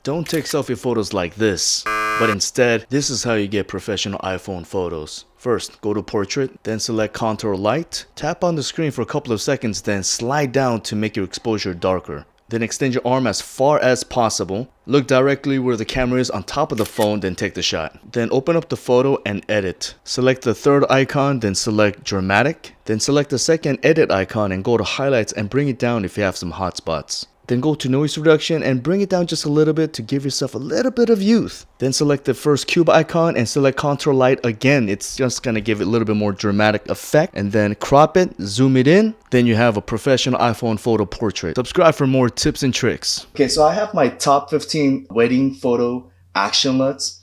Don't take selfie photos like this, but instead, this is how you get professional iPhone photos. First, go to portrait, then select contour light, tap on the screen for a couple of seconds, then slide down to make your exposure darker. Then extend your arm as far as possible. Look directly where the camera is on top of the phone, then take the shot. Then open up the photo and edit. Select the third icon, then select dramatic. Then select the second edit icon and go to highlights and bring it down if you have some hot spots. Then go to noise reduction and bring it down just a little bit to give yourself a little bit of youth. Then select the first cube icon and select contour light again. It's just gonna give it a little bit more dramatic effect. And then crop it, zoom it in. Then you have a professional iPhone photo portrait. Subscribe for more tips and tricks. Okay, so I have my top 15 wedding photo actionlets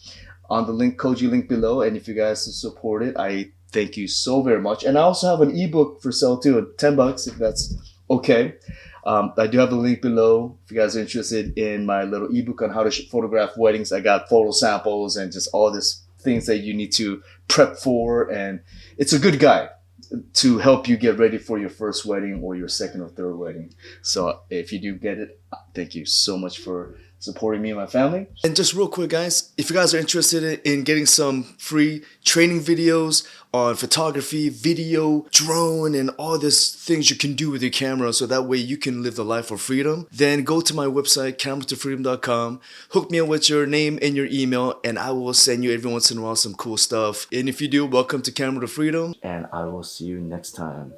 on the Koji link below. And if you guys support it, I thank you so very much. And I also have an ebook for sale too, at $10 if that's okay. I do have the link below if you guys are interested in my little ebook on how to photograph weddings. I got photo samples and just all these things that you need to prep for, and it's a good guide to help you get ready for your first wedding or your second or third wedding. So if you do get it, thank you so much for supporting me and my family. And just real quick, guys, if you guys are interested in getting some free training videos on photography, video, drone, and all these things you can do with your camera so that way you can live the life of freedom, then go to my website, cameratofreedom.com, hook me up with your name and your email, and I will send you every once in a while some cool stuff. And if you do, welcome to Camera to Freedom, and I will see you next time.